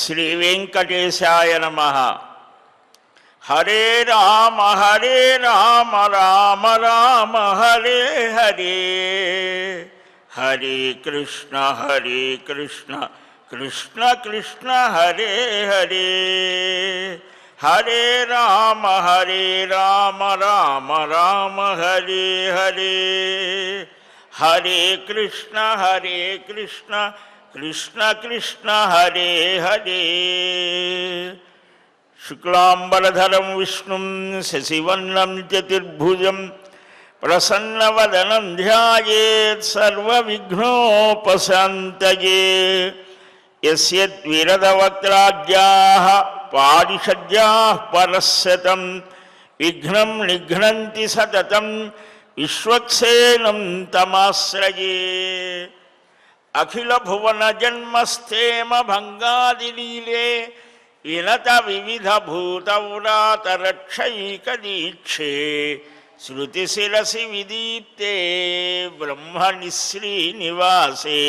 శ్రీ వెంకటేశాయ నమః. హరే రామ హరే రామ రామ రామ హరే హరే, హరే కృష్ణ కృష్ణ కృష్ణ హరే హరే, హరే రామ రామ రామ హరే హరే, హరే కృష్ణ కృష్ణ కృష్ణ హరే హరే. శుక్లాంబరధరం విష్ణుం శశివర్ణం చతుర్భుజం ప్రసన్నవదనం ధ్యాయేత్ సర్వవిఘ్నోపశాంతయే. యస్యద్విరదవక్త్రాద్యాః పారిషద్యాః పరస్సతం విఘ్నం నిఘ్నంతి సతతం విశ్వక్సేనం తమాశ్రయే. అఖిల భువన జన్మస్థేమ భంగాదిలీలే వినత వివిధ భూతవ్రాతరక్షైకదీక్షే శృతిశిరసి విదీప్తే బ్రహ్మణి శ్రీనివాసే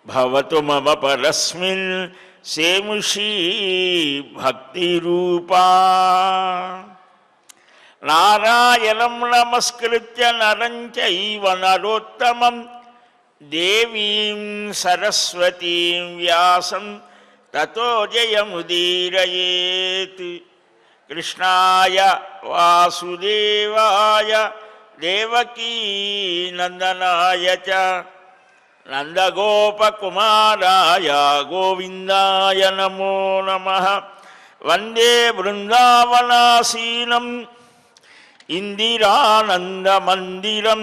భవతు మమ పరస్మిన్ సేముషీ భక్తిరూపా. నారాయణం నమస్కృత్య నరం చైవ నరోత్తమం దేవీం సరస్వతీం వ్యాసం తతో జయముదీరయేత్. కృష్ణాయ వాసుదేవాయ దేవకీ నందనాయ చ నందగోపకుమారాయ గోవిందాయ నమో నమః. వందే బృందావనాసీనం ఇందిరానందమందిరం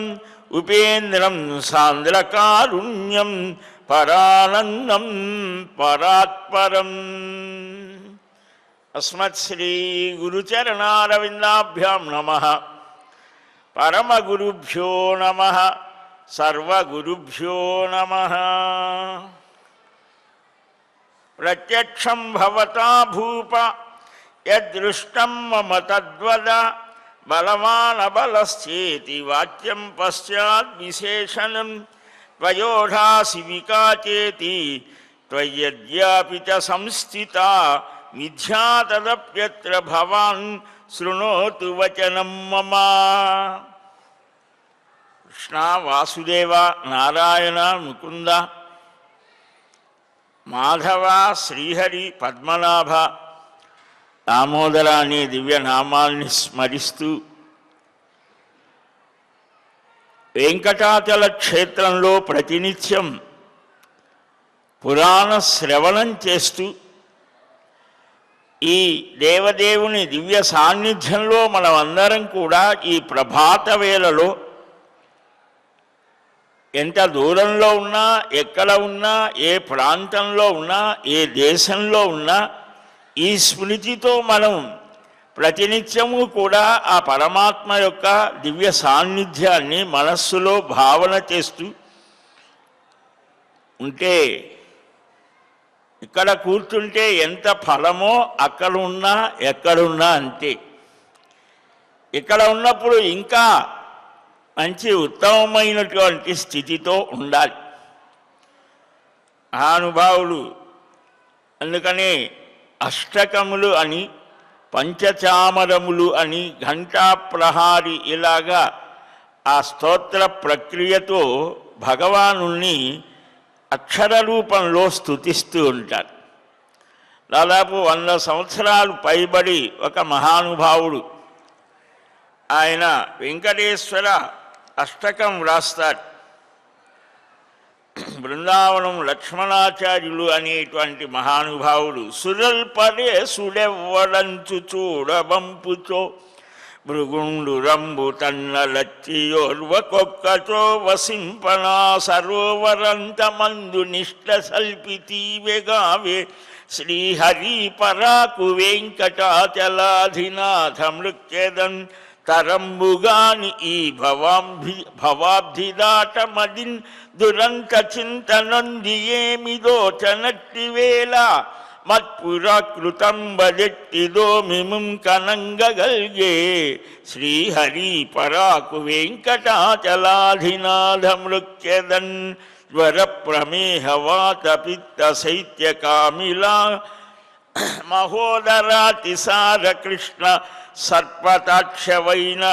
ఉపేంద్రం సాంద్రకారుణ్యం పరానందం పరాత్పరం. అస్మత్శ్రీ గురుచరణారవిందాభ్యాం నమః. పరమగురుభ్యో నమః. సర్వగురుభ్యో నమః. ప్రత్యక్షం భవతా భూప యదృష్టం మమ తద్వద బలవానబలశ్చేతి వాక్యం పశ్చాద్ విశేషణం త్వయోఢాసి వికాచేతి త్వయ్యద్యాపి చ సంస్థితా మిథ్యా తదప్యత్ర భవాన్ శృణోతు వచనం మమ. కృష్ణ వాసుదేవ నారాయణ ముకుంద మాధవ శ్రీహరి పద్మనాభ దామోదర అనే దివ్యనామాల్ని స్మరిస్తూ వెంకటాచల క్షేత్రంలో ప్రతినిత్యం పురాణ శ్రవణం చేస్తూ ఈ దేవదేవుని దివ్య సాన్నిధ్యంలో మనమందరం కూడా ఈ ప్రభాత వేళలో ఎంత దూరంలో ఉన్నా, ఎక్కడ ఉన్నా, ఏ ప్రాంతంలో ఉన్నా, ఏ దేశంలో ఉన్నా ఈ స్మృతితో మనం ప్రతినిత్యము కూడా ఆ పరమాత్మ యొక్క దివ్య సాన్నిధ్యాన్ని మనస్సులో భావన చేస్తూ ఉంటే ఇక్కడ కూర్చుంటే ఎంత ఫలమో అక్కడ ఉన్నా ఎక్కడున్నా అంతే. ఇక్కడ ఉన్నప్పుడు ఇంకా మంచి ఉత్తమమైనటువంటి స్థితితో ఉండాలి. మహానుభావులు అందుకనే అష్టకములు అని, పంచచామరములు అని, ఘంటా ప్రహారి ఇలాగా ఆ స్తోత్ర ప్రక్రియతో భగవానుణ్ణి అక్షర రూపంలో స్తుతిస్తూ ఉంటారు. దాదాపు 100 సంవత్సరాలు పైబడి ఒక మహానుభావుడు ఆయన వెంకటేశ్వర అష్టకం వ్రాస్తారు. బృందావనం లక్ష్మణాచార్యులు అనేటువంటి మహానుభావుడు సురల్పరే సుడెవ్వడంచు చూడబంపుచో భృగుండు రంబు తన్నలచ్చియోర్వకొక్కచో వసింపనా సరోవరంతమందు నిష్ట సల్పితీవెగావే శ్రీహరి పరాకు వెంకటాచలాధినాథ మృక్యదన్ తరంబుగాని ఈ భవాబ్ధి దాటమదిన్ దురంత చింతనందియేమిదోచనట్టి వేళ మత్పురాకృతం బదెట్టిదో మిముం కనంగగల్గే శ్రీహరి పరాకు వెంకటాచలాధినాథ మృక్యదన్ జ్వర ప్రమేహ వాత పిత్త శైత్య కామిలా మహోదరాతిసార కృష్ణ సర్పతాక్షవైన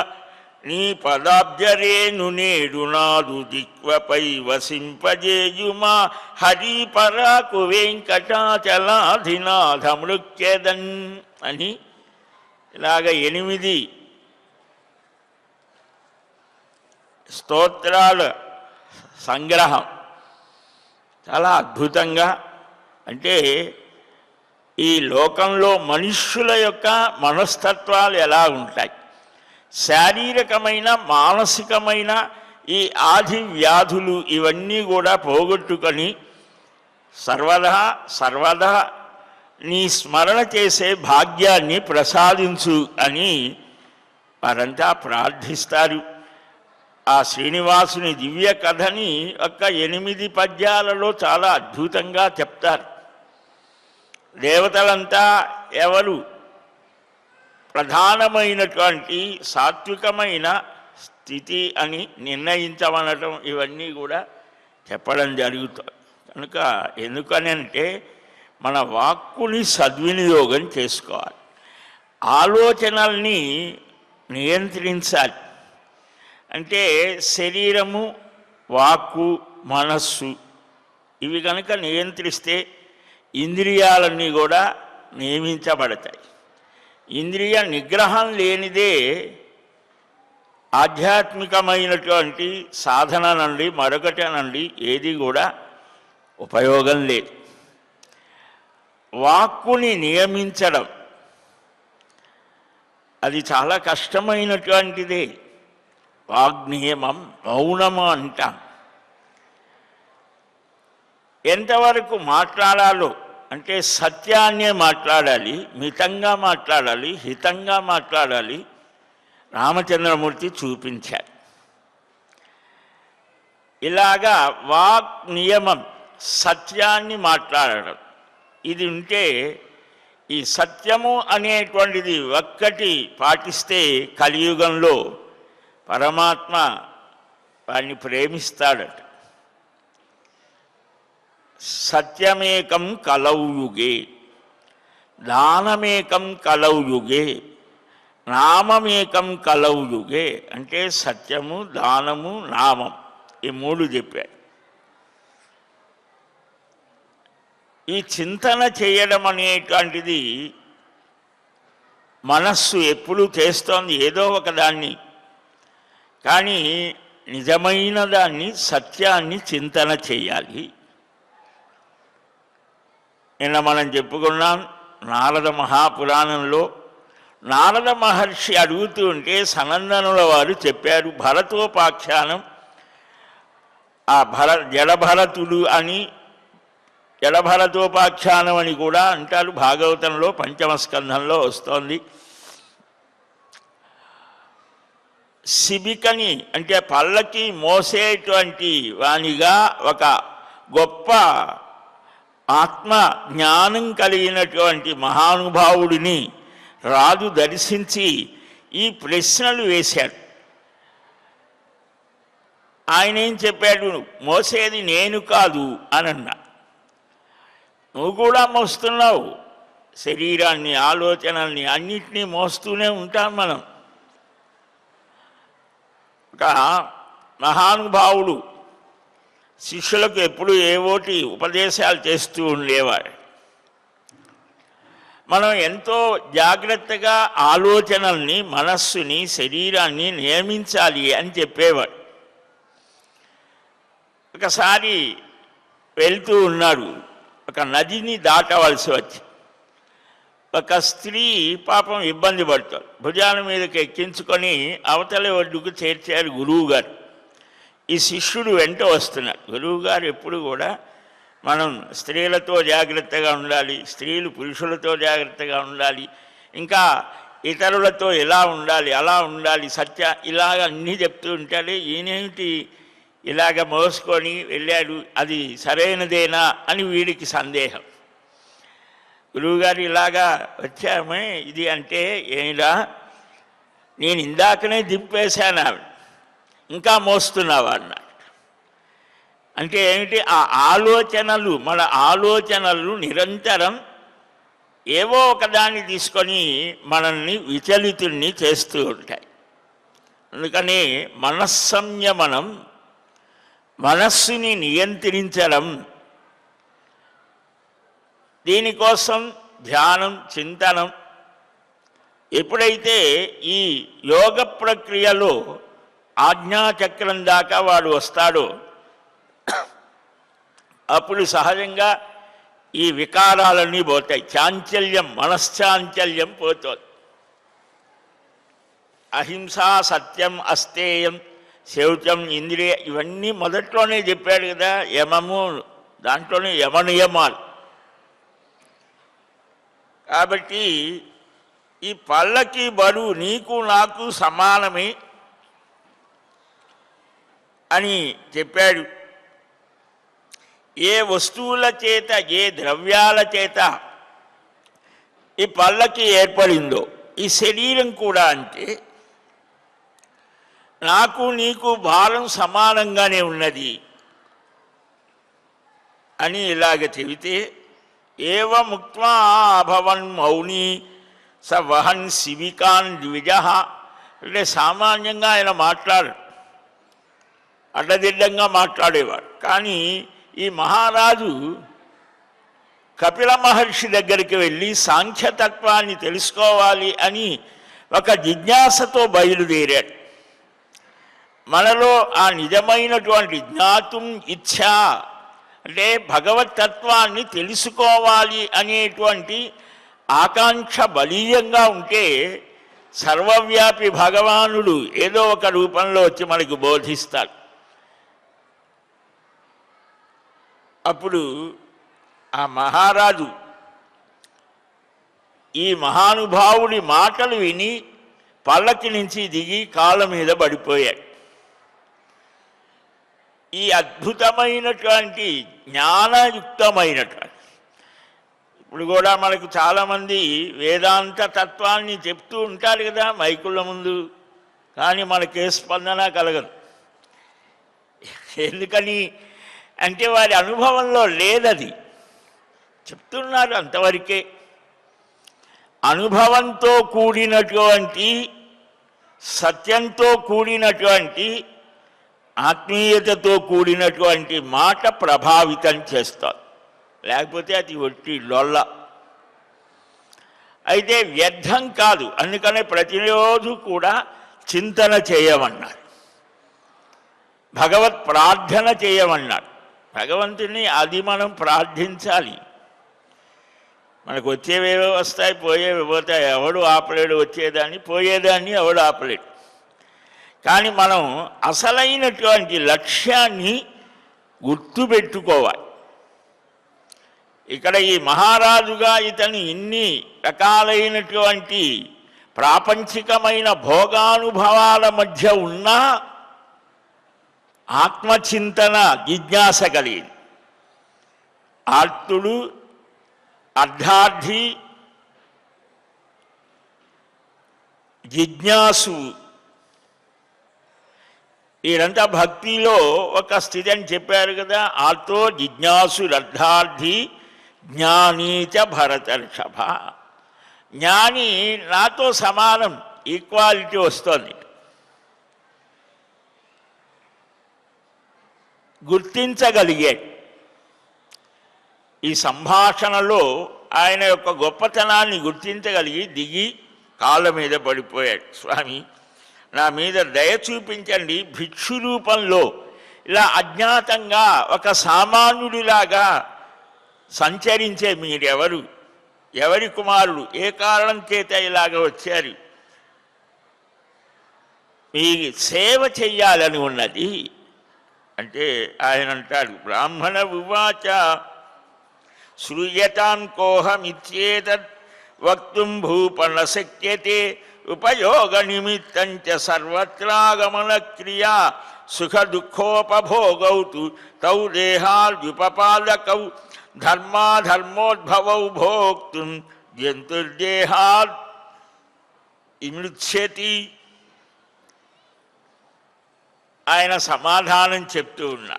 నీ పదాబ్జరేను నేడు నాదు దిక్వపై వసింపజేయుమా హరిపరాకు వెంకటాచలాధినాథ మృక్యదన్ అని ఇలాగ 8 స్తోత్రాల సంగ్రహం చాలా అద్భుతంగా. అంటే ఈ లోకంలో మనుష్యుల యొక్క మనస్తత్వాలు ఎలా ఉంటాయి, శారీరకమైన మానసికమైన ఈ ఆది వ్యాధులు ఇవన్నీ కూడా పోగొట్టుకొని సర్వదా నీ స్మరణ చేసే భాగ్యాన్ని ప్రసాదించు అని వారంతా ప్రార్థిస్తారు. ఆ శ్రీనివాసుని దివ్య కథని ఒక 8 పద్యాలలో చాలా అద్భుతంగా చెప్తారు. దేవతలంతా ఎవరు ప్రధానమైనటువంటి సాత్వికమైన స్థితి అని నిర్ణయించమనటం ఇవన్నీ కూడా చెప్పడం జరుగుతుంది. కనుక ఎందుకనంటే మన వాక్కుని సద్వినియోగం చేసుకోవాలి, ఆలోచనల్ని నియంత్రించాలి. అంటే శరీరము, వాక్కు, మనస్సు ఇవి కనుక నియంత్రిస్తే ఇంద్రియాలన్నీ కూడా నియమించబడతాయి. ఇంద్రియ నిగ్రహం లేనిదే ఆధ్యాత్మికమైనటువంటి సాధన నుండి మరొకటి నుండి ఏది కూడా ఉపయోగం లేదు. వాక్కుని నియమించడం అది చాలా కష్టమైనటువంటిదే. వాగ్నియమం మౌనము అంటాం. ఎంతవరకు మాట్లాడాలో అంటే సత్యాన్నే మాట్లాడాలి, మితంగా మాట్లాడాలి, హితంగా మాట్లాడాలి. రామచంద్రమూర్తి చూపించారు. ఇలాగా వాక్ నియమం, సత్యాన్ని మాట్లాడడం ఇది ఉంటే, ఈ సత్యము అనేటువంటిది ఒక్కటి పాటిస్తే కలియుగంలో పరమాత్మ వారిని ప్రేమిస్తాడట. సత్యమేకం కలౌయుగే, దానమేకం కలౌయుగే, నామమేకం కలౌయుగే. అంటే సత్యము, దానము, నామం ఈ 3 చెప్పాడు. ఈ చింతన చేయడం అనేటువంటిది మనస్సు ఎప్పుడూ చేస్తోంది ఏదో ఒక దాన్ని. కానీ నిజమైన దాన్ని, సత్యాన్ని చింతన చేయాలి. నిన్న మనం చెప్పుకున్నాం నారద మహాపురాణంలో నారద మహర్షి అడుగుతూ ఉంటే సనందనుల వారు చెప్పారు భరతోపాఖ్యానం. ఆ జడభరతుడు అని, జడభరతోపాఖ్యానం అని కూడా అంటారు. భాగవతంలో 5వ స్కంధంలో వస్తోంది. శిబికని అంటే పల్లకి మోసేటువంటి వానిగా ఒక గొప్ప ఆత్మ జ్ఞానం కలిగినటువంటి మహానుభావుడిని రాజు దర్శించి ఈ ప్రశ్నలు వేశాడు. ఆయన ఏం చెప్పాడు, మోసేది నేను కాదు అని అన్నా. నువ్వు కూడా మోస్తున్నావు, శరీరాన్ని, ఆలోచనల్ని అన్నిటినీ మోస్తూనే ఉంటాం మనం. ఒక మహానుభావుడు శిష్యులకు ఎప్పుడు ఏవోటి ఉపదేశాలు చేస్తూ ఉండేవాడు. మనం ఎంతో జాగ్రత్తగా ఆలోచనల్ని, మనస్సుని, శరీరాన్ని నియమించాలి అని చెప్పేవాడు. ఒకసారి వెళ్తూ ఉన్నాడు, ఒక నదిని దాటవలసి వచ్చి ఒక స్త్రీ పాపం ఇబ్బంది పడుతాడు. భుజాల మీదకి ఎక్కించుకొని అవతలి ఒడ్డుకు చేర్చారు గురువుగారు. ఈ శిష్యుడు వెంట వస్తున్నాడు. గురువుగారు ఎప్పుడు కూడా మనం స్త్రీలతో జాగ్రత్తగా ఉండాలి, స్త్రీలు పురుషులతో జాగ్రత్తగా ఉండాలి, ఇంకా ఇతరులతో ఎలా ఉండాలి, అలా ఉండాలి, సత్య ఇలాగ అన్నీ చెప్తూ ఉంటాడు. ఈయనేమిటి ఇలాగ మోసుకొని వెళ్ళాడు, అది సరైనదేనా అని వీడికి సందేహం. గురువుగారు ఇలాగా వచ్చామే ఇది అంటే, ఏమిరా నేను ఇందాకనే దింపేశాను ఆవిడ, ఇంకా మోస్తున్నావా అన్నాడు. అంటే ఏమిటి, ఆ ఆలోచనలు, మన ఆలోచనలు నిరంతరం ఏవో ఒకదాన్ని తీసుకొని మనల్ని విచలితుల్ని చేస్తూ ఉంటాయి. అందుకని మనస్సంయమనం, మనస్సుని నియంత్రించడం, దీనికోసం ధ్యానం, చింతనం. ఎప్పుడైతే ఈ యోగ ప్రక్రియలో ఆజ్ఞాచక్రం దాకా వాడు వస్తాడో అప్పుడు సహజంగా ఈ వికారాలన్నీ పోతాయి. చాంచల్యం, మనశ్చాంచల్యం పోతుంది. అహింస, సత్యం, అస్తేయం, శౌచం, ఇంద్రియ, ఇవన్నీ మొదట్లోనే చెప్పాడు కదా. యమము, దాంట్లోనే యమనియమాలు. కాబట్టి ఈ పళ్ళకి బరువు నీకు నాకు సమానమే అని చెప్పాడు. ఏ వస్తువుల చేత, ఏ ద్రవ్యాల చేత ఈ పళ్ళకి ఏర్పడిందో ఈ శరీరం కూడా అంటే నాకు నీకు భారం సమానంగానే ఉన్నది అని ఇలాగ చెబితే, ఏవ ముక్త్వా అభవన్ మౌని స వహన్ శివికాన్ ద్విజ. అంటే సామాన్యంగా ఆయన మాట్లాడు, అడ్డదిడ్డంగా మాట్లాడేవాడు. కానీ ఈ మహారాజు కపిల మహర్షి దగ్గరికి వెళ్ళి సాంఖ్యతత్వాన్ని తెలుసుకోవాలి అని ఒక జిజ్ఞాసతో బయలుదేరాడు. మనలో ఆ నిజమైనటువంటి జ్ఞాతుం ఇచ్ఛ అంటే భగవతత్వాన్ని తెలుసుకోవాలి అనేటువంటి ఆకాంక్ష బలీయంగా ఉంటే సర్వవ్యాపి భగవానుడు ఏదో ఒక రూపంలో వచ్చి మనకు బోధిస్తాడు. అప్పుడు ఆ మహారాజు ఈ మహానుభావుడి మాటలు విని పల్లకి నుంచి దిగి కాళ్ళ మీద పడిపోయాడు. ఈ అద్భుతమైనటువంటి జ్ఞానయుక్తమైనటువంటి, ఇప్పుడు కూడా మనకు చాలామంది వేదాంత తత్వాన్ని చెప్తూ ఉంటారు కదా మైకుల ముందు, కానీ మనకే స్పందన కలగదు. ఎందుకని అంటే వారి అనుభవంలో లేదది, చెప్తున్నారు అంతవరకే. అనుభవంతో కూడినటువంటి, సత్యంతో కూడినటువంటి, ఆత్మీయతతో కూడినటువంటి మాట ప్రభావితం చేస్తారు. లేకపోతే అది ఒట్టి లొల్ల. అయితే వ్యర్థం కాదు. అందుకనే ప్రతిరోజు కూడా చింతన చేయమన్నారు, భగవత్ ప్రార్థన చేయమన్నారు. భగవంతుని అది మనం ప్రార్థించాలి. మనకు వచ్చేవేవో వస్తాయి, పోయేవి పోతాయి. ఎవడు ఆపలేడు వచ్చేదాన్ని, పోయేదాన్ని ఎవడు ఆపలేడు. కానీ మనం అసలైనటువంటి లక్ష్యాన్ని గుర్తుపెట్టుకోవాలి. ఇక్కడ ఈ మహారాజుగా ఇతను ఇన్ని రకాలైనటువంటి ప్రాపంచికమైన భోగానుభవాల మధ్య ఉన్నా ఆత్మచింతన జిజ్ఞాస కలిగింది. ఆర్తుడు, అర్ధార్థి, జిజ్ఞాసు, వీరంతా భక్తిలో ఒక స్థితి అని చెప్పారు కదా. ఆర్తో జిజ్ఞాసు అర్ధార్థి జ్ఞానీచ భరతర్షభ. జ్ఞాని నాతో సమానం, ఈక్వాలిటీ వస్తుంది. గుర్తించగలిగాడు. ఈ సంభాషణలో ఆయన యొక్క గొప్పతనాన్ని గుర్తించగలిగి దిగి కాళ్ళ మీద పడిపోయాడు. స్వామి, నా మీద దయ చూపించండి. భిక్షు రూపంలో ఇలా అజ్ఞాతంగా ఒక సామాన్యుడిలాగా సంచరించే మీరెవరు? ఎవరి కుమారుడు? ఏ కారణం చేత ఇలాగ వచ్చారు? మీ సేవ చెయ్యాలని ఉన్నది అంటే ఆయన అంటాడు, బ్రాహ్మణ ఉవాచ శ్రూయతాన్ కోహమిత్యేతద్ వక్తుం భూపన శక్యతే ఉపయోగ నిమిత్తంచ సర్వత్రాగమన క్రియా సుఖ దుఃఖోపభోగౌ తౌ దేహాద్యుపపాదకౌ ధర్మాధర్మోద్భవౌ భోక్తుం జంతుర్దేహాద్ ఇమృత్స్యతి. ఆయన సమాధానం చెప్తూ ఉన్నా.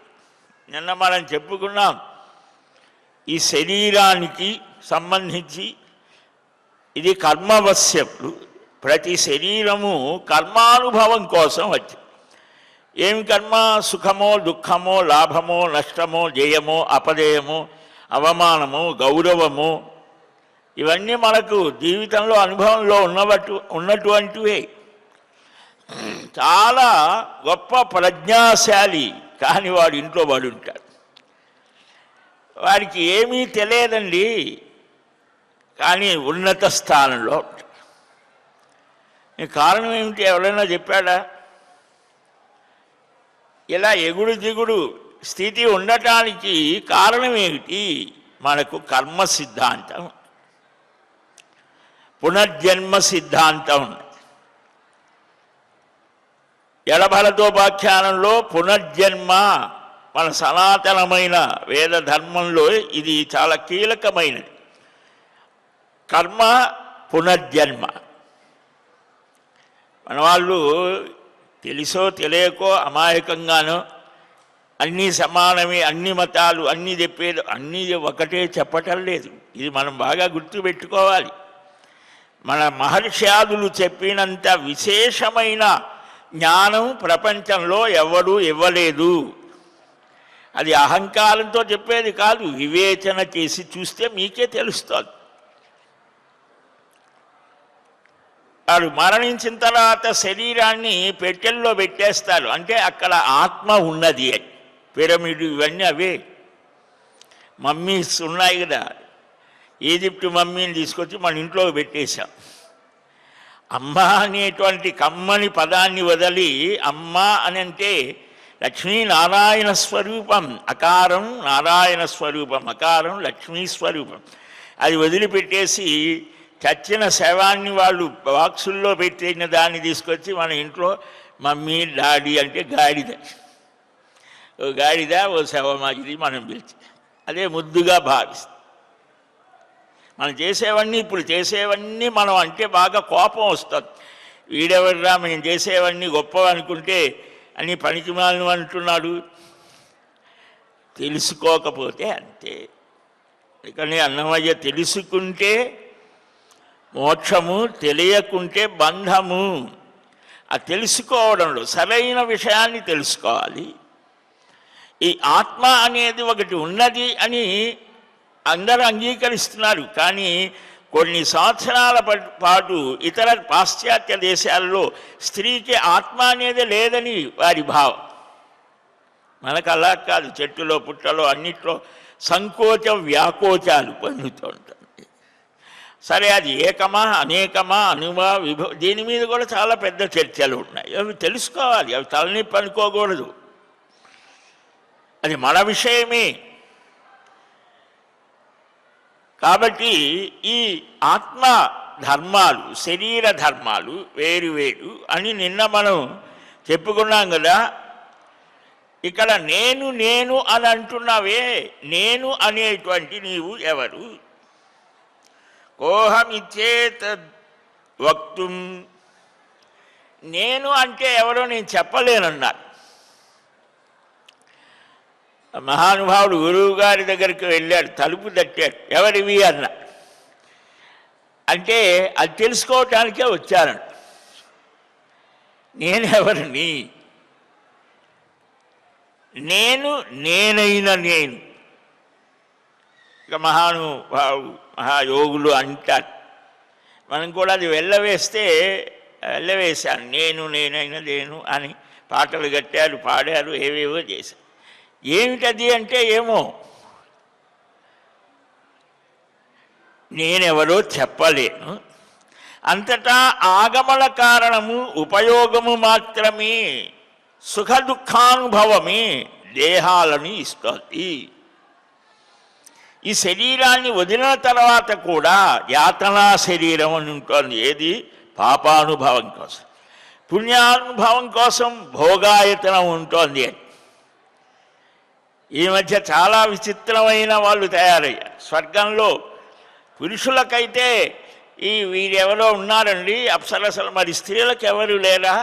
నిన్న మనం చెప్పుకున్నాం, ఈ శరీరానికి సంబంధించి ఇది కర్మవశ్యములు. ప్రతి శరీరము కర్మానుభవం కోసం వచ్చి ఏమి కర్మ? సుఖమో దుఃఖమో లాభమో నష్టమో జయమో అపజయమో అవమానము గౌరవము ఇవన్నీ మనకు జీవితంలో అనుభవంలో ఉన్నటువంటివే. చాలా గొప్ప ప్రజ్ఞాశాలి కానీ వాడు ఇంట్లో వాడు ఉంటాడు. వాడికి ఏమీ తెలియదండి కానీ ఉన్నత స్థానంలో ఉంటాడు. కారణం ఏమిటి? ఎవరైనా చెప్పాడా? ఇలా ఎగుడు దిగుడు స్థితి ఉండటానికి కారణం ఏమిటి? మనకు కర్మ సిద్ధాంతం, పునర్జన్మ సిద్ధాంతం. ఎడభరతోపాఖ్యానంలో పునర్జన్మ మన సనాతనమైన వేద ధర్మంలో ఇది చాలా కీలకమైనది. కర్మ పునర్జన్మ. మన వాళ్ళు తెలుసో తెలియకో అమాయకంగానో అన్నీ సమానమే, అన్ని మతాలు అన్నీ చెప్పేది అన్నీ ఒకటే చెప్పటం లేదు. ఇది మనం బాగా గుర్తుపెట్టుకోవాలి. మన మహర్షాదులు చెప్పినంత విశేషమైన జ్ఞానం ప్రపంచంలో ఎవడూ ఇవ్వలేదు. అది అహంకారంతో చెప్పేది కాదు, వివేచన చేసి చూస్తే మీకే తెలుస్తుంది. వాడు మరణించిన తర్వాత శరీరాన్ని పెట్టెల్లో పెట్టేస్తారు, అంటే అక్కడ ఆత్మ ఉన్నది అని. పిరమిడ్ ఇవన్నీ అవే. మమ్మీస్ ఉన్నాయి కదా, ఈజిప్ట్ మమ్మీని తీసుకొచ్చి మన ఇంట్లో పెట్టేశాం. అమ్మ అనేటువంటి కమ్మని పదాన్ని వదిలి అమ్మ అని అంటే లక్ష్మీనారాయణ స్వరూపం, అకారం నారాయణ స్వరూపం, అకారం లక్ష్మీ స్వరూపం. అది వదిలిపెట్టేసి చచ్చిన శవాన్ని వాళ్ళు బాక్సుల్లో పెట్టిన దాన్ని తీసుకొచ్చి మన ఇంట్లో మమ్మీ డాడీ అంటే గాడిద, ఓ గాడిద ఓ శవం ఇది మనం పిలిచి అదే ముద్దుగా భావిస్తాం. మనం చేసేవన్నీ ఇప్పుడు చేసేవన్నీ మనం అంటే బాగా కోపం వస్తుంది. వీడెవర్రా మేము చేసేవన్నీ గొప్ప అనుకుంటే అని పనికిమాలను అంటున్నాడు. తెలుసుకోకపోతే అంతే. కానీ అన్నమయ్య తెలుసుకుంటే మోక్షము, తెలియకుంటే బంధము. ఆ తెలుసుకోవడంలో సరైన విషయాన్ని తెలుసుకోవాలి. ఈ ఆత్మ అనేది ఒకటి ఉన్నది అని అందరూ అంగీకరిస్తున్నారు. కానీ కొన్ని సంవత్సరాల పాటు ఇతర పాశ్చాత్య దేశాల్లో స్త్రీకి ఆత్మ అనేది లేదని వారి భావం. మనకు అలా కాదు. చెట్టులో పుట్టలో అన్నిట్లో సంకోచ వ్యాకోచాలు పొందుతూ ఉంటుంది. సరే, అది ఏకమా అనేకమా అనుమా దీని మీద కూడా చాలా పెద్ద చర్చలు ఉన్నాయి. అవి తెలుసుకోవాలి, అవి తలనొప్పి అనుకోకూడదు. అది మన విషయమే. కాబట్టి ఈ ఆత్మ ధర్మాలు, శరీర ధర్మాలు వేరు వేరు అని నిన్న మనం చెప్పుకున్నాం కదా. ఇక్కడ నేను నేను అని అంటున్నావే, నేను అనేటువంటి నీవు ఎవరు? కోహమిచ్చేత వక్తుం. నేను అంటే ఎవరో నేను చెప్పలేనన్నారు. మహానుభావుడు గురువు గారి దగ్గరికి వెళ్ళాడు, తలుపు తట్టాడు. ఎవరివి అన్న అంటే అది తెలుసుకోవటానికే వచ్చానంట. నేనెవరిని? నేను నేనైన నేను. ఇక మహానుభావుడు మహాయోగులు అంటారు. మనం కూడా అది వెళ్ళవేశాను. నేనైనా నేను అని పాటలు కట్టారు, పాడారు, ఏవేవో చేశారు. ఏమిటది అంటే ఏమో నేనెవరో చెప్పలేను. అంతటా ఆగమన కారణము ఉపయోగము మాత్రమే, సుఖ దుఃఖానుభవమే దేహాలను ఇస్తుంది. ఈ శరీరాన్ని వదిలిన తర్వాత కూడా యాతనా శరీరం అని ఉంటుంది. ఏది? పాపానుభవం కోసం. పుణ్యానుభవం కోసం భోగాయతనం ఉంటుంది. ఈ మధ్య చాలా విచిత్రమైన వాళ్ళు తయారయ్యారు. స్వర్గంలో పురుషులకైతే వీరెవరో ఉన్నారండి అప్సరసలు, మరి స్త్రీలకు ఎవరు లేరా?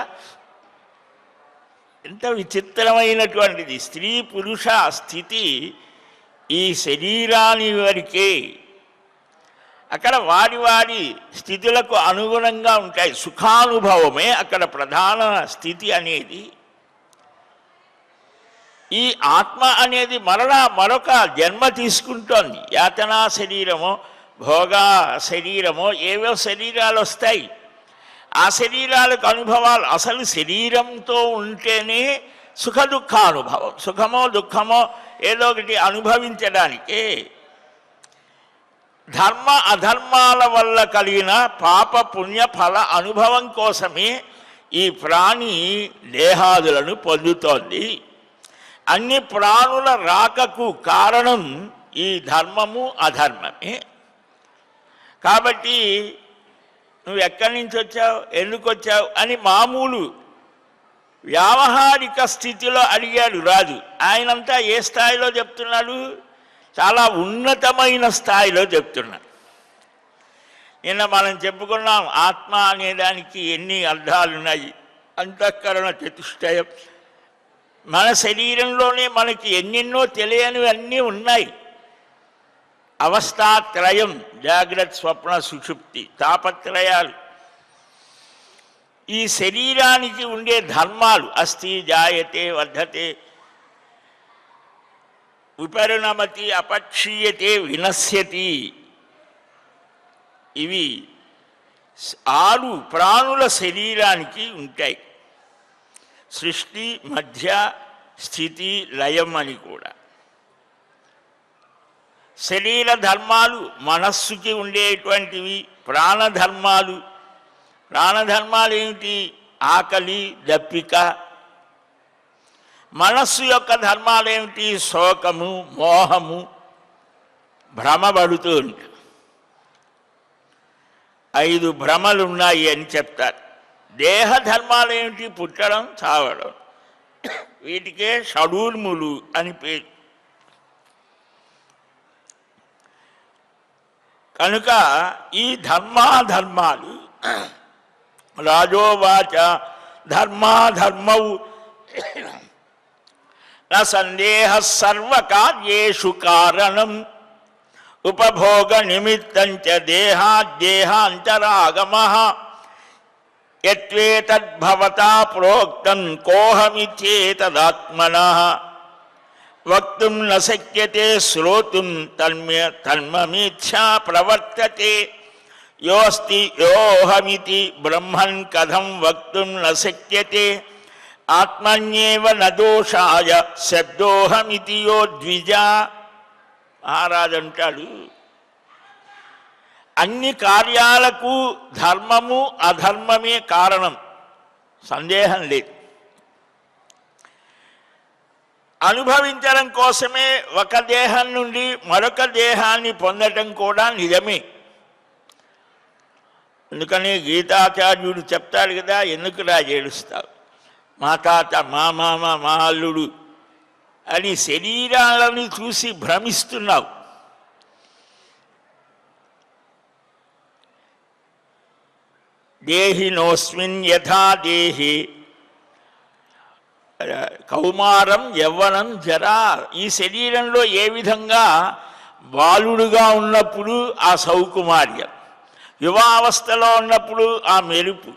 ఎంత విచిత్రమైనటువంటిది. స్త్రీ పురుష స్థితి ఈ శరీరాని వరకే. అక్కడ వారి వారి స్థితులకు అనుగుణంగా ఉంటాయి. సుఖానుభవమే అక్కడ ప్రధాన స్థితి అనేది. ఈ ఆత్మ అనేది మరలా మరొక జన్మ తీసుకుంటోంది. యాతనా శరీరమో భోగ శరీరమో ఏవో శరీరాలు వస్తాయి. ఆ శరీరాలకు అనుభవాలు. అసలు శరీరంతో ఉంటేనే సుఖ దుఃఖానుభవం. సుఖమో దుఃఖమో ఏదో ఒకటి అనుభవించడానికే. ధర్మ అధర్మాల వల్ల కలిగిన పాప పుణ్య ఫల అనుభవం కోసమే ఈ ప్రాణి దేహాదులను పొందుతోంది. అన్ని ప్రాణుల రాకకు కారణం ఈ ధర్మము అధర్మమే. కాబట్టి నువ్వు ఎక్కడి నుంచి వచ్చావు, ఎందుకు వచ్చావు అని మామూలు వ్యావహారిక స్థితిలో అడిగాడు రాజు. ఆయనంతా ఏ స్థాయిలో చెప్తున్నాడు? చాలా ఉన్నతమైన స్థాయిలో చెప్తున్నాడు. నిన్న మనం చెప్పుకున్నాం ఆత్మ అనేదానికి ఎన్ని అర్థాలున్నాయి. అంతఃకరణ చతుష్టయం. మన శరీరంలోనే మనకి ఎన్నెన్నో తెలియనివి అన్నీ ఉన్నాయి. అవస్థాత్రయం, జాగ్రత్త స్వప్న సుషుప్తి, తాపత్రయాలు. ఈ శరీరానికి ఉండే ధర్మాలు అస్థి జాయతే వర్ధతే విపరిణమతి అపక్షీయతే వినశ్యతి. ఇవి 6 ప్రాణుల శరీరానికి ఉంటాయి. సృష్టి, మధ్య, స్థితి, లయం అని కూడా. శరీర ధర్మాలు మనస్సుకి ఉండేటువంటివి. ప్రాణధర్మాలు. ప్రాణధర్మాలు ఏమిటి? ఆకలి, దప్పిక. మనస్సు యొక్క ధర్మాలు ఏమిటి? శోకము, మోహము, భ్రమపడుతూ ఉంటాయి. 5 భ్రమలు ఉన్నాయి అని చెప్తారు. దేహ ధర్మాలు ఏమిటి? పుట్టడం, చావడం. వీటికే షడూర్ములు అని పేరు. కనుక ఈ ధర్మాధర్మాలు రాజోవాచ ధర్మాధర్మౌ న సందేహ సర్వకార్యేషు కారణం ఉపభోగ నిమిత్తం చ దేహాద్దేహాంతరాగమః యత్వేతద్భవతా ప్రోక్తం కోహమిత్యేతదాత్మనః వక్తుం న శక్యతే శ్రోతుం తన్మమీచ్ఛా ప్రవర్తతే యోస్తి యోహమితి బ్రహ్మన్ కథం వక్తుం న శక్యతే ఆత్మన్యేవ న దోషాయ శబ్దోహమితి యో ద్విజా. మహారాజు అంటాడు, అన్ని కార్యాలకు ధర్మము అధర్మమే కారణం, సందేహం లేదు. అనుభవించడం కోసమే ఒక దేహం నుండి మరొక దేహాన్ని పొందటం కూడా నిజమే. అందుకని గీతాచార్యుడు చెప్తాడు కదా, ఎందుకు ఏడుస్తావు, మా తాత, మా మామ, మా అల్లుడు అని శరీరాలను చూసి భ్రమిస్తున్నావు. దేహినోస్మిన్ యథా దేహి కౌమారం యవ్వనం జరా. ఈ శరీరంలో ఏ విధంగా బాలుడుగా ఉన్నప్పుడు ఆ సౌకుమార్యం, యువావస్థలో ఉన్నప్పుడు ఆ మెరుపు,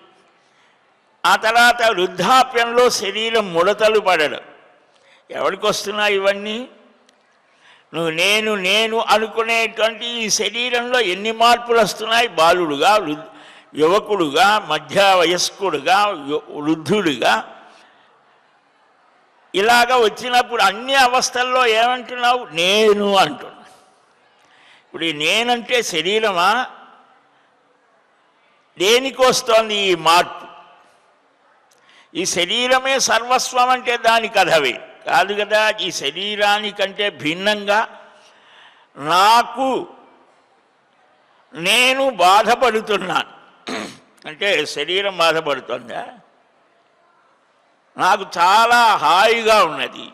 ఆ తర్వాత వృద్ధాప్యంలో శరీరం ముడతలు పడడం. ఎవరికి వస్తున్నాయి ఇవన్నీ? నువ్వు నేను నేను అనుకునేటువంటి ఈ శరీరంలో ఎన్ని మార్పులు వస్తున్నాయి? బాలుడుగా, యువకుడుగా, మధ్య వయస్కుడుగా, వృద్ధుడుగా, ఇలాగ వచ్చినప్పుడు అన్ని అవస్థల్లో ఏమంటున్నావు? నేను అంటున్నా. ఇప్పుడు ఈ నేనంటే శరీరమా? దేనికి వస్తోంది ఈ మార్పు? ఈ శరీరమే సర్వస్వం అంటే దాని కథవే కాదు కదా. ఈ శరీరానికంటే భిన్నంగా నాకు నేను బాధపడుతున్నాను అంటే శరీరం బాధపడుతుందా? నాకు చాలా హాయిగా ఉన్నది,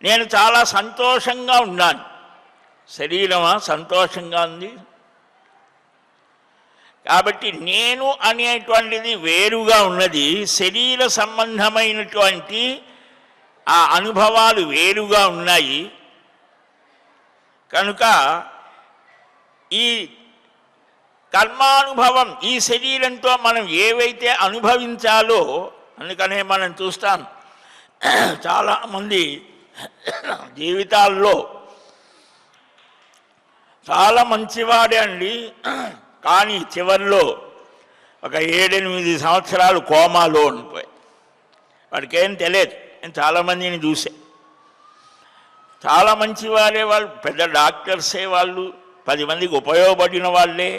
నేను చాలా సంతోషంగా ఉన్నాను. శరీరమా సంతోషంగా ఉంది? కాబట్టి నేను అనేటువంటిది వేరుగా ఉన్నది, శరీర సంబంధమైనటువంటి ఆ అనుభవాలు వేరుగా ఉన్నాయి. కనుక ఈ కర్మానుభవం ఈ శరీరంతో మనం ఏవైతే అనుభవించాలో, అందుకనే మనం చూస్తాం చాలామంది జీవితాల్లో చాలా మంచివాడే అండి, కానీ చివరిలో ఒక 7-8 సంవత్సరాలు కోమాలో ఉండిపోయి వాడికి ఏం తెలియదు. నేను చాలామందిని చూసే, చాలా మంచివారే వాళ్ళు, పెద్ద డాక్టర్సే వాళ్ళు, 10 మందికి ఉపయోగపడిన వాళ్ళే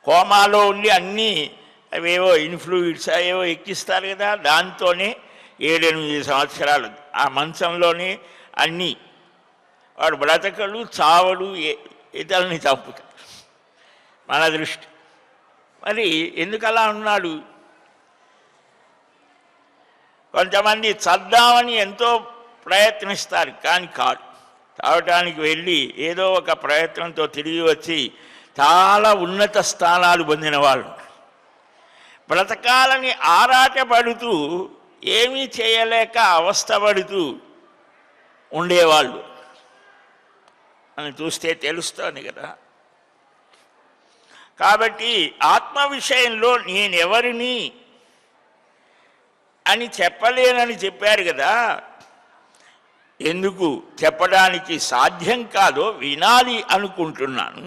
కోమాలో ఉండి అన్నీ అవేవో ఇన్ఫ్లూయిడ్స్ ఏవో ఎక్కిస్తారు కదా, దాంతోనే 7-8 సంవత్సరాలు ఆ మంచంలోనే అన్నీ. వాడు బ్రతకడు, చావడు, ఇతరులని చంపుతాడు మన దృష్టి. మరి ఎందుకు అలా ఉన్నాడు? కొంతమంది చద్దామని ఎంతో ప్రయత్నిస్తారు, కానీ కాదు. తాగటానికి వెళ్ళి ఏదో ఒక ప్రయత్నంతో తిరిగి వచ్చి చాలా ఉన్నత స్థానాలు పొందిన వాళ్ళు, బ్రతకాలని ఆరాటపడుతూ ఏమీ చేయలేక అవస్థపడుతూ ఉండేవాళ్ళు అని చూస్తే తెలుస్తోంది కదా. కాబట్టి ఆత్మ విషయంలో నేనెవరిని అని చెప్పలేనని చెప్పారు కదా. ఎందుకు చెప్పడానికి సాధ్యం కాదో వినాలి అనుకుంటున్నాను.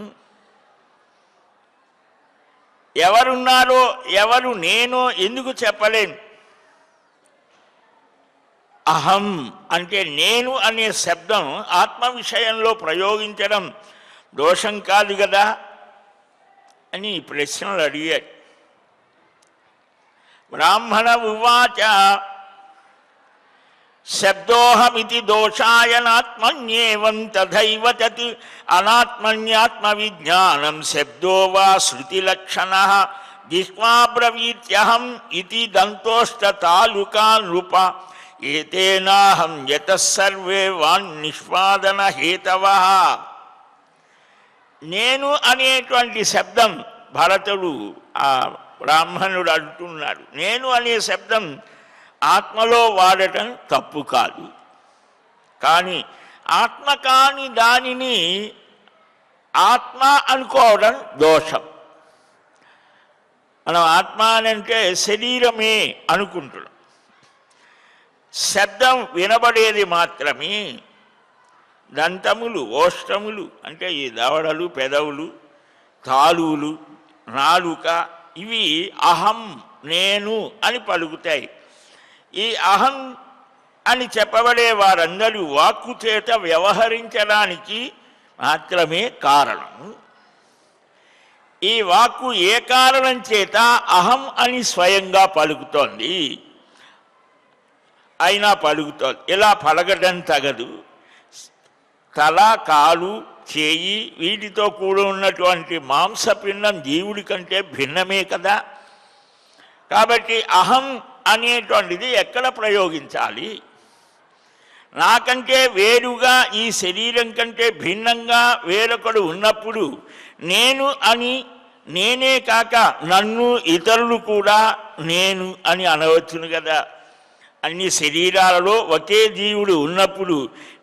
ఎవరున్నారో ఎవరు నేనో ఎందుకు చెప్పలేను? అహం అంటే నేను అనే శబ్దం ఆత్మ విషయంలో ప్రయోగించడం దోషం కాదు కదా అని ప్రశ్నలు అడిగాడు. బ్రాహ్మణ ఉవాచ శబ్దోహమితి దోషాయనాత్మన్యేవం తథైవ తత్ అనాత్మన్యాత్మ విజ్ఞానం శబ్దో వా శృతిలక్షణః దిష్వాబ్రవీత్యహం ఇతి దంతోష్ట తాలుకా నృప ఏతేనాహం యతః సర్వే వాన్నిష్పాదన హేతవః. నేను అనేటువంటి శబ్దం భరతుడు ఆ బ్రాహ్మణుడు అంటున్నాడు. నేను అనే శబ్దం ఆత్మలో వాడటం తప్పు కాదు, కానీ ఆత్మ కాని దానిని ఆత్మ అనుకోవడం దోషం. మనం ఆత్మ అని అంటే శరీరమే అనుకుంటున్నాం. శబ్దం వినబడేది మాత్రమే. దంతములు, ఓష్టములు అంటే ఈ దవడలు, పెదవులు, తాలువులు, నాలుక ఇవి అహం నేను అని పలుకుతాయి. ఈ అహం అని చెప్పబడే వారందరూ వాక్కు చేత వ్యవహరించడానికి మాత్రమే కారణం. ఈ వాక్కు ఏ కారణం చేత అహం అని స్వయంగా పలుకుతోంది, అయినా పలుకుతోంది. ఇలా పలకడం తగదు. తల, కాలు, చేయి వీటితో కూడి ఉన్నటువంటి మాంసపిండం జీవుడి కంటే భిన్నమే కదా. కాబట్టి అహం అనేటువంటిది ఎక్కడ ప్రయోగించాలి? నాకంటే వేరుగా ఈ శరీరం కంటే భిన్నంగా వేరొకడు ఉన్నప్పుడు నేను అని, నేనే కాక నన్ను ఇతరులు కూడా నేను అని అనవచ్చును కదా. అన్ని శరీరాలలో ఒకే జీవుడు ఉన్నప్పుడు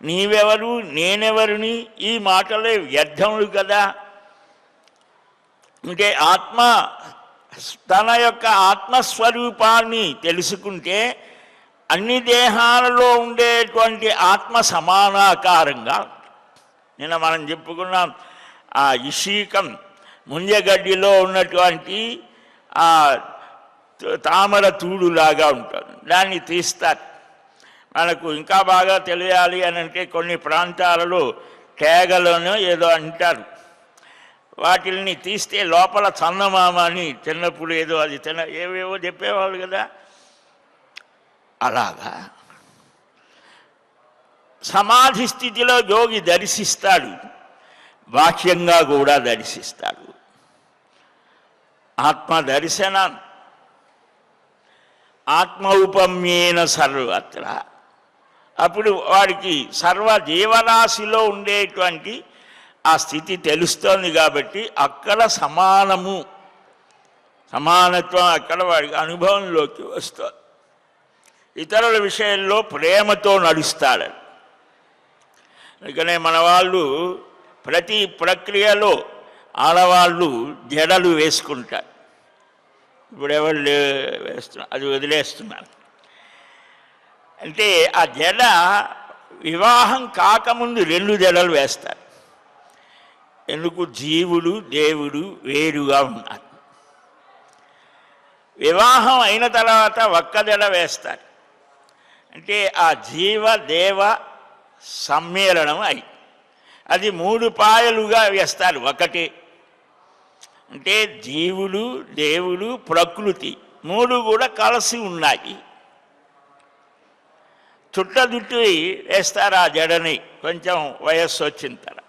నీవెవరు నేనెవరిని ఈ మాటలే వ్యర్థములు కదా. అంటే ఆత్మ తన యొక్క ఆత్మస్వరూపాన్ని తెలుసుకుంటే అన్ని దేహాలలో ఉండేటువంటి ఆత్మ సమానాకారంగా. నిన్న మనం చెప్పుకున్నాం ఆ ఇషీకం ముంజగడ్డిలో ఉన్నటువంటి ఆ తామర తూడులాగా ఉంటుంది, దాన్ని తీస్తారు. మనకు ఇంకా బాగా తెలియాలి అని అంటే కొన్ని ప్రాంతాలలో తేగలను ఏదో అంటారు, వాటిని తీస్తే లోపల చందమామ అని చిన్నప్పుడు ఏదో అది ఏవేవో చెప్పేవాళ్ళు కదా. అలాగా సమాధి స్థితిలో యోగి దర్శిస్తాడు, బాహ్యంగా కూడా దర్శిస్తాడు. ఆత్మ దర్శనం ఆత్మౌపమ్యేన సర్వత్ర. అప్పుడు వాడికి సర్వ జీవరాశిలో ఉండేటువంటి ఆ స్థితి తెలుస్తోంది. కాబట్టి అక్కడ సమానత్వం అక్కడ వాడికి అనుభవంలోకి వస్తుంది. ఇతరుల విషయంలో ప్రేమతో నడుస్తాడు. అందుకనే మన వాళ్ళు ప్రతి ప్రక్రియలో ఆడవాళ్ళు జడలు వేసుకుంటారు. ఇప్పుడు ఎవరు వేస్తున్నారు, అది వదిలేస్తున్నారు. అంటే ఆ జడ వివాహం కాకముందు 2 జడలు వేస్తారు. ఎందుకు? జీవుడు దేవుడు వేరుగా ఉన్నారు. వివాహం అయిన తర్వాత ఒక్క జడ వేస్తారు. అంటే ఆ జీవ దేవ సమ్మేళనం అయి అది 3 పాయలుగా వేస్తారు. ఒకటి అంటే జీవుడు దేవుడు ప్రకృతి 3 కూడా కలిసి ఉన్నాయి. చుట్టదుట్టు వేస్తారు ఆ జడని కొంచెం వయస్సు వచ్చిన తర్వాత.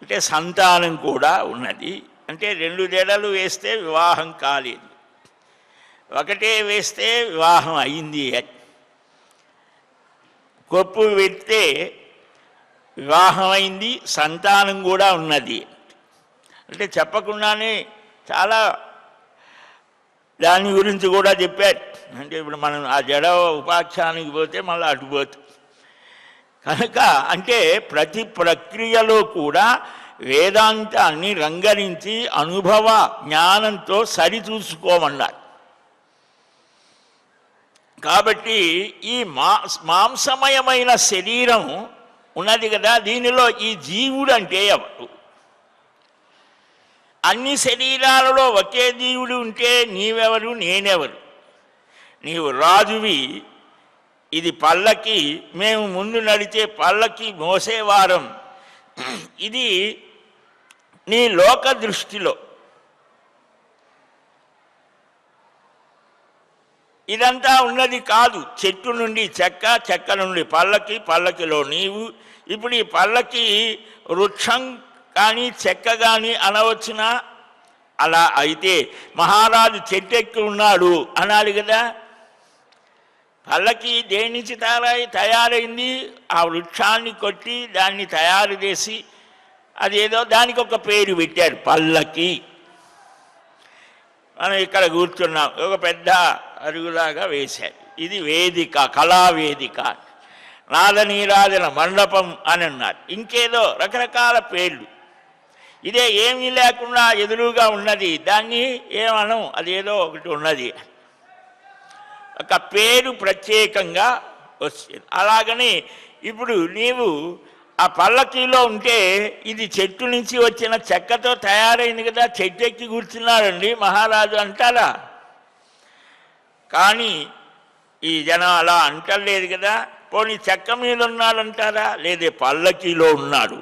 అంటే సంతానం కూడా ఉన్నది. అంటే 2 జడలు వేస్తే వివాహం కాలేదు, ఒకటే వేస్తే వివాహం అయింది. కొప్పు పెడితే వివాహం అయింది, సంతానం కూడా ఉన్నది. అంటే చెప్పకుండానే చాలా దాని గురించి కూడా చెప్పారు. అంటే ఇప్పుడు మనం ఆ జడ ఉపాఖ్యానికి పోతే మళ్ళీ అటుపోతుంది కనుక. అంటే ప్రతి ప్రక్రియలో కూడా వేదాంతాన్ని రంగరించి అనుభవ జ్ఞానంతో సరిచూసుకోమన్నారు. కాబట్టి ఈ మాంసమయమైన శరీరం ఉన్నది కదా, దీనిలో ఈ జీవుడు అంటే ఎవరు? అన్ని శరీరాలలో ఒకే జీవుడు ఉంటే నీవెవరు, నేనెవరు? నీవు రాజువి, ఇది పల్లకి, మేము ముందు నడిచే పల్లకి మోసేవారం. ఇది నీ లోక దృష్టిలో. ఇదంతా ఉన్నది కాదు. చెట్టు నుండి చెక్క, చెక్క నుండి పల్లకి, పల్లకిలో నీవు. ఇప్పుడు ఈ పల్లకి వృక్షం కానీ చెక్క కానీ అనవచ్చునా? అలా అయితే మహారాజు చెట్టెక్కి ఉన్నాడు అనాలి కదా. పల్లకి దేని నుంచి తయారైంది? ఆ వృక్షాన్ని కొట్టి దాన్ని తయారు చేసి అదేదో దానికి ఒక పేరు పెట్టారు, పల్లకి. మనం ఇక్కడ కూర్చున్నాం, ఒక పెద్ద అరుగులాగా వేశారు. ఇది వేదిక, కళావేదిక, నాదనీరాజన మండపం అని అన్నారు. ఇంకేదో రకరకాల పేర్లు. ఇదే ఏమీ లేకుండా ఎదురుగా ఉన్నది, దాన్ని ఏమనం, అదేదో ఒకటి ఉన్నది, ఒక పేరు ప్రత్యేకంగా వచ్చింది. అలాగని ఇప్పుడు నీవు ఆ పల్లకీలో ఉంటే ఇది చెట్టు నుంచి వచ్చిన చెక్కతో తయారైంది కదా, చెట్టు ఎక్కి కూర్చున్నాడండి మహారాజు అంటారా? కానీ ఈ జనం అలా అంటలేదు కదా. పోనీ చెక్క మీద ఉన్నాడంటారా? లేదే పల్లకీలో ఉన్నాడు.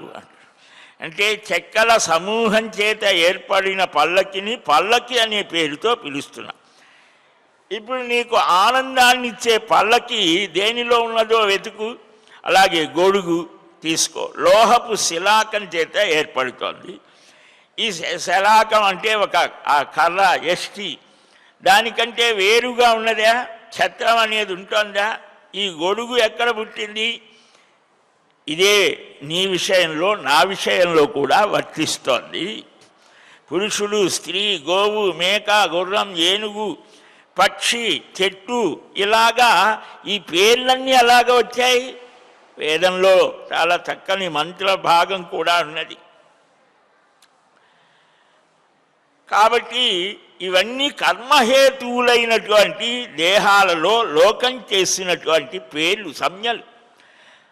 అంటే చెక్కల సమూహం చేత ఏర్పడిన పల్లకిని పల్లకి అనే పేరుతో పిలుస్తున్నాం. ఇప్పుడు నీకు ఆనందాన్ని ఇచ్చే పల్లకి దేనిలో ఉన్నదో వెతుకు. అలాగే గొడుగు తీసుకో, లోహపు శిలాకం చేత ఏర్పడుతోంది. ఈ శిలాకం అంటే ఒక ఆ కర్ర ఎస్టి, దానికంటే వేరుగా ఉన్నదా? ఛత్రం అనేది ఉంటుందా? ఈ గొడుగు ఎక్కడ పుట్టింది? ఇదే నీ విషయంలో నా విషయంలో కూడా వర్తిస్తోంది. పురుషుడు, స్త్రీ, గోవు, మేక, గుర్రం, ఏనుగు, పక్షి, చెట్టు, ఇలాగా ఈ పేర్లన్నీ అలాగా వచ్చాయి. వేదంలో చాలా చక్కని మంత్ర భాగం కూడా ఉన్నది. కాబట్టి ఇవన్నీ కర్మహేతువులైనటువంటి దేహాలలో లోకం చేసినటువంటి పేర్లు, సంజ్ఞలు.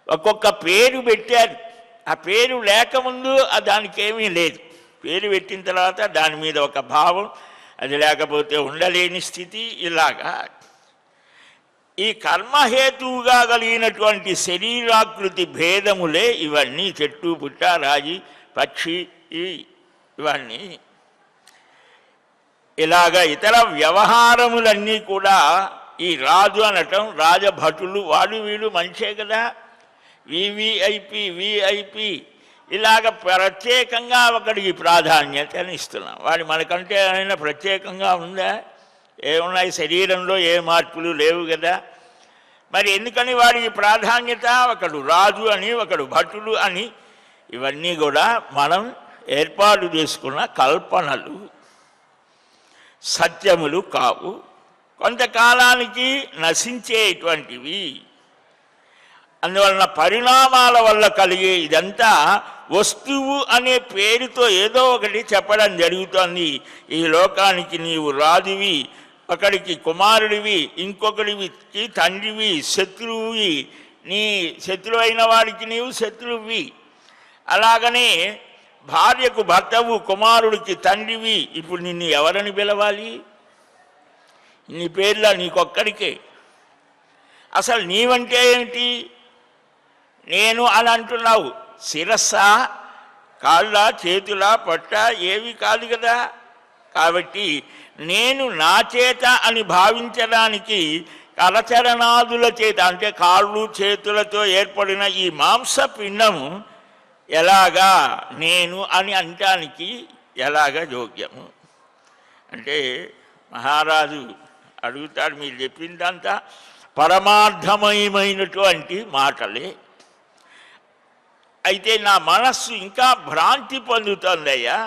ఒక్కొక్క పేరు పెట్టారు. ఆ పేరు లేకముందు దానికి ఏమీ లేదు. పేరు పెట్టిన తర్వాత దాని మీద ఒక భావం, అది లేకపోతే ఉండలేని స్థితి. ఇలాగా ఈ కర్మహేతువుగా కలిగినటువంటి శరీరాకృతి భేదములే ఇవన్నీ. చెట్టు, పుట్ట, రాజి, పక్షి, ఇవన్నీ. ఇలాగా ఇతర వ్యవహారములన్నీ కూడా ఈ రాజు అనటం, రాజభటులు, వాడు వీడు మంచే కదా, వివిఐపి, విఐపి, ఇలాగ ప్రత్యేకంగా ఒకడికి ప్రాధాన్యతని ఇస్తున్నాం. వాడు మనకంటే అయినా ప్రత్యేకంగా ఉందా? ఏమున్నాయి? శరీరంలో ఏ మార్పులు లేవు కదా. మరి ఎందుకని వాడికి ప్రాధాన్యత? ఒకడు రాజు అని, ఒకడు భటులు అని. ఇవన్నీ కూడా మనం ఏర్పాటు చేసుకున్న కల్పనలు, సత్యములు కావు. కొంతకాలానికి నశించేటువంటివి. అందువలన పరిణామాల వల్ల కలిగే ఇదంతా వస్తువు అనే పేరుతో ఏదో ఒకటి చెప్పడం జరుగుతోంది. ఈ లోకానికి నీవు రాజువి, ఒకడికి కుమారుడివి, ఇంకొకడికి తండ్రివి, శత్రువువి, నీ శత్రువైన వాడికి నీవు శత్రువువి. అలాగనే భార్యకు భర్తవు, కుమారుడికి తండ్రివి. ఇప్పుడు నిన్ను ఎవరని పిలవాలి? నీ పేర్ల నీకొక్కడికే. అసలు నీవంటే ఏమిటి? నేను అని అంటున్నావు. శిరస్స, కాళ్ళ, చేతుల, పొట్ట ఏవి కాదు కదా. కాబట్టి నేను నా చేత అని భావించడానికి కరచరణాదుల చేత, అంటే కాళ్ళు చేతులతో ఏర్పడిన ఈ మాంసపిండము ఎలాగా నేను అని అనటానికి ఎలాగా యోగ్యము? అంటే మహారాజు అడుగుతాడు, మీరు చెప్పిందంతా పరమార్థమయమైనటువంటి మాటలే, అయితే నా మనస్సు ఇంకా భ్రాంతి పొందుతుందయ్యా.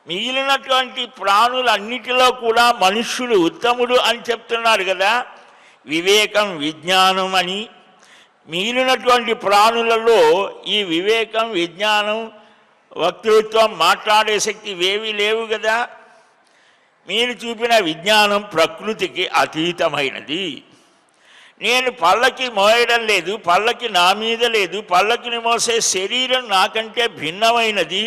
మిగిలినటువంటి ప్రాణులన్నిటిలో కూడా మనుష్యుడు ఉత్తముడు అని చెప్తున్నారు కదా, వివేకం విజ్ఞానం అని. మిగిలినటువంటి ప్రాణులలో ఈ వివేకం విజ్ఞానం వక్తృత్వం మాట్లాడే శక్తి ఇవేవి లేవు కదా. మీరు చూపిన విజ్ఞానం ప్రకృతికి అతీతమైనది. నేను పల్లకి మోయడం లేదు, పల్లకి నా మీద లేదు, పల్లకిని మోసే శరీరం నాకంటే భిన్నమైనది.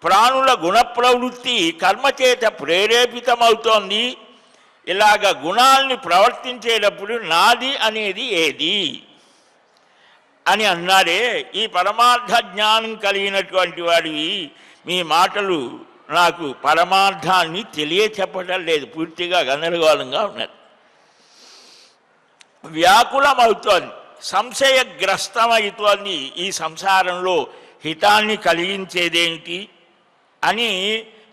ప్రాణుల గుణప్రవృత్తి కర్మచేత ప్రేరేపితమవుతోంది. ఇలాగ గుణాల్ని ప్రవర్తించేటప్పుడు నాది అనేది ఏది అని అన్నారే. ఈ పరమార్థ జ్ఞానం కలిగినటువంటి వాడివి మీ మాటలు నాకు పరమార్థాన్ని తెలియచెప్పటం లేదు, పూర్తిగా గందరగోళంగా ఉన్నది, వ్యాకులమవుతోంది, సంశయగ్రస్తమవుతోంది. ఈ సంసారంలో హితాన్ని కలిగించేదేంటి అని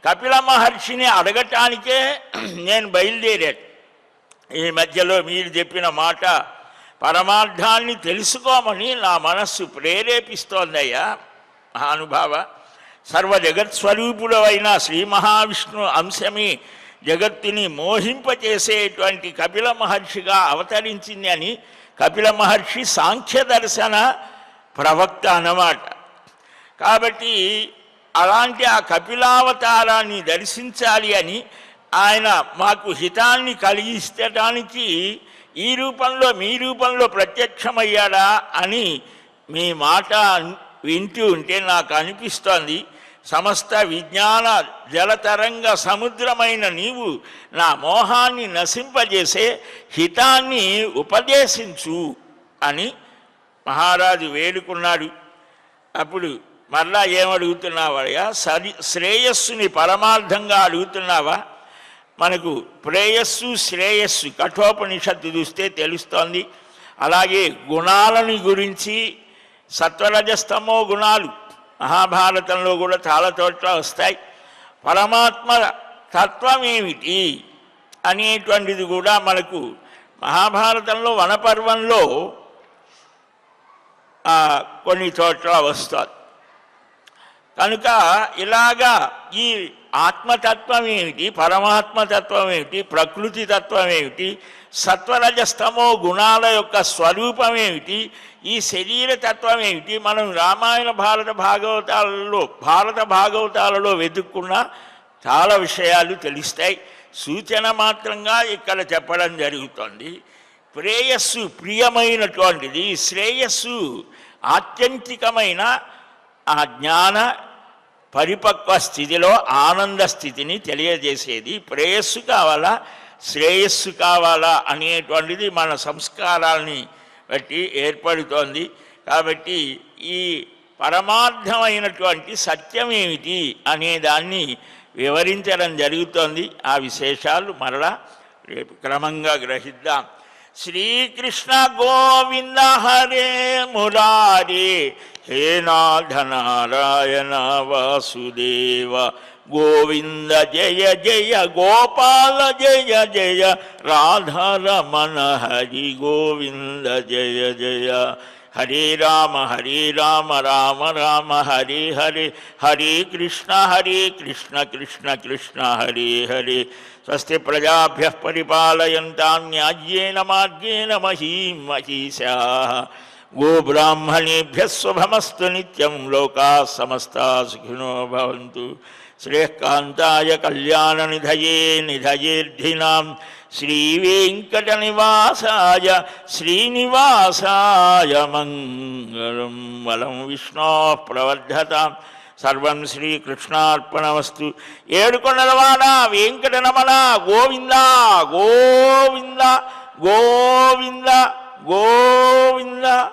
కపిల మహర్షిని అడగటానికే నేను బయలుదేరాను. ఈ మధ్యలో మీరు చెప్పిన మాట పరమార్థాన్ని తెలుసుకోమని నా మనస్సు ప్రేరేపిస్తోందయ్యా. మహానుభావ, సర్వజగత్స్వరూపుడవైన శ్రీ మహావిష్ణు అంశమే జగత్తుని మోహింపచేసేటువంటి కపిల మహర్షిగా అవతరించింది అని. కపిల మహర్షి సాంఖ్య దర్శన ప్రవక్త అన్నమాట. కాబట్టి అలాంటి ఆ కపిలావతారాన్ని దర్శించాలి అని ఆయన మాకు హితాన్ని కలిగించడానికి ఈ రూపంలో మీ రూపంలో ప్రత్యక్షమయ్యాడా అని మీ మాట వింటూ ఉంటే నాకు అనిపిస్తోంది, సమస్త విజ్ఞాన జలతరంగ సముద్రమైన నీవు నా మోహాన్ని నశింపజేసే హితాన్ని ఉపదేశించు అని మహారాజు వేడుకున్నాడు. అప్పుడు మరలా ఏమడుగుతున్నావయ్యా? శ్రేయస్సుని పరమార్థంగా అడుగుతున్నావా? మనకు ప్రేయస్సు శ్రేయస్సు కఠోపనిషత్తు చూస్తే తెలుస్తోంది. అలాగే గుణాలని గురించి సత్వరజస్తమో గుణాలు మహాభారతంలో కూడా చాలా చోట్ల వస్తాయి. పరమాత్మ తత్వం ఏమిటి అనేటువంటిది కూడా మనకు మహాభారతంలో వనపర్వంలో కొన్ని చోట్ల వస్తుంది. కనుక ఇలాగా ఈ ఆత్మతత్వం ఏమిటి, పరమాత్మతత్వం ఏమిటి, ప్రకృతి తత్వం ఏమిటి, సత్వరజస్తమో గుణాల యొక్క స్వరూపం ఏమిటి, ఈ శరీర తత్వం ఏమిటి, మనం రామాయణ భారత భాగవతాలలో వెతుక్కున్న చాలా విషయాలు తెలుస్తాయి. సూచన మాత్రంగా ఇక్కడ చెప్పడం జరుగుతుంది. ప్రేయస్సు ప్రియమైనటువంటిది, శ్రేయస్సు ఆత్యంతికమైన ఆ జ్ఞాన పరిపక్వ స్థితిలో ఆనంద స్థితిని తెలియజేసేది. ప్రేయస్సు కావాలా శ్రేయస్సు కావాలా అనేటువంటిది మన సంస్కారాలని బట్టి ఏర్పడుతోంది. కాబట్టి ఈ పరమార్థమైనటువంటి సత్యం ఏమిటి అనే దాన్ని వివరించడం జరుగుతోంది. ఆ విశేషాలు మరలా రేపు క్రమంగా గ్రహిద్దాం. శ్రీకృష్ణ గోవింద హరే మురారే, హే నాథ నారాయణ వాసుదేవ, గోవింద జయ జయ గోపాల జయ జయ, రాధారమణ హరి గోవింద జయ జయ. హరే రామ రామ రామ హరే హరే, హరే కృష్ణ కృష్ణ కృష్ణ హరే హరే. స్వస్తి ప్రజాభ్యః పరిపాలయంతాం న్యాయ్యేన మార్గేణ మహీం మహీశాః. గోబ్రాహ్మణేభ్యः శుభమస్తు నిత్యం. లోకాः సమస్తాः సుఖినో భవంతు. శ్రేయఃకాంతాయ కళ్యాణనిధయే నిధయేర్ధినాం శ్రీవేంకటనివాసాయ శ్రీనివాసాయ మంగళం. వలం విష్ణోః ప్రవర్ధతాం. సర్వం శ్రీకృష్ణార్పణమస్తు. ఏడుకొండలవాడ వెంకటరమణ గోవింద గోవింద గోవింద గోవింద.